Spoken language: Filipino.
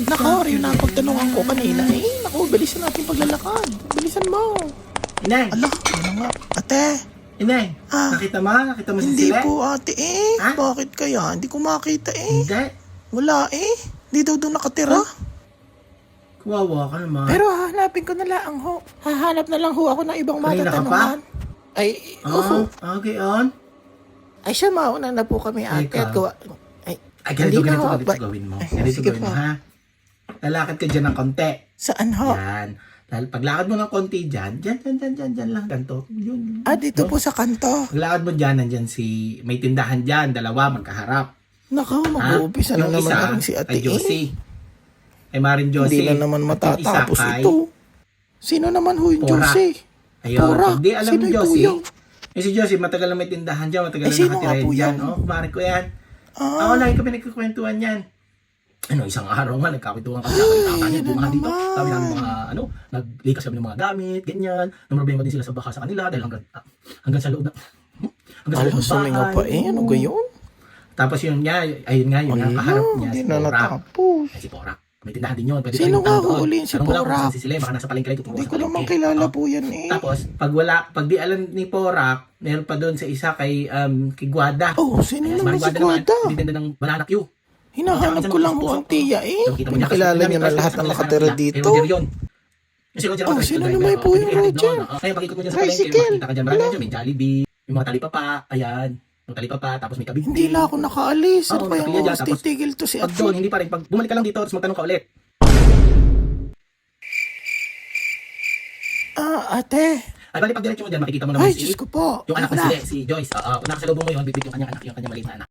Nako, yun na ang pagtanungan ko kanina. Naku, bilisan natin paglalakad. Bilisan mo. Inay! Ala, ano nga? Ate, Inay! Ah, Nakita mo? Nakita mo si hindi Sile? po ate Ha? Bakit kaya? Hindi ko makita Hindi. Wala Hindi daw doon nakatira. Kawawa ka naman. Pero hahanapin ko na lang ho. Hahanap na lang ho ako ng ibang Kanina ka pa? matatanungan. Ay, Okay on. Ay siya, mauna na po kami ate. Teka. At gawa. Ay, Ay, ganito hindi na ho. ganito gawin mo. Ay, Ganito sige gawin po. mo, ha? Lalakad ka dyan ng konti. Saan ho? Yan. Paglakad mo ng konti dyan lang. Ganito. Yun. Dito po sa kanto. Paglakad mo dyan, nandyan may tindahan dyan. Dalawa, magkaharap. Nako, mag-uumpisa na Yung naman isa, ang si ate kay Josie. Ay Marin Josie. Hindi na naman At yung matatapos isa kay ito. Sino naman ho yung Porak. Josie? Ayun. Porak. Pag di alam Sino ni yung Josie, tuyong? si Josie, matagal na may tindahan dyan. Matagal na sino nakatira nga po dyan. yan? Kumari ko yan. Ah, Ako, lagi kami nagkukwentuhan yan. Isang araw nga, nagkakwentuhan kami. Nakakita niya, bumahan dito. naman. Sabi namin naglikas kami ng mga gamit, ganyan. Namroblema din sila sa baka sa kanila dahil hanggang sa loob na, hanggang sa loob ng sumingaw pa bahay. Ano gayon? Tapos yun nga, ayun nga, kaharap niya Hindi si na Porak. natapos. Ay, si Porak. May tindahan din yun. Pwede Sino tayong nga puntahan doon. huhulihin si Tanong mo lang kung Porak? saan si Sile, baka nasa palengke lang tutungo Hindi sa ko naman palengke. kilala Oo. po yan Tapos, pag di alam ni Porak, meron pa doon sa isa kay Guada. Sino Ayan, naman si Guada naman, Guada? Hindi ng banana Q. Hinahanap ko lang po ang tiya Nakilala niyo na lahat ng nakatira dito. Yung si Roger naman, sino driver, naman po yung pinatid Roger? noon. Kaya pag-ikot mo dyan sa palengke, Tricycle. makikita ka dyan. Marami dyan, may Jollibee, may mga talipapa, ayan. May talipapa, tapos may kabigti. Hindi na ako nakaalis. Ano Oo, ba yung nakapilya dyan, oras? tapos Titigil to si Pag Ate. doon, hindi pa rin. Pag bumalik ka lang dito, tapos magtanong ka ulit. Ate. Ay, bali pag diretso mo dyan, makikita mo naman Ay, Diyos ko po. yung anak Wala. ni si Joyce. Kung nakasalubong mo yun, bibig yung kanyang anak, yung kanyang maliit na anak.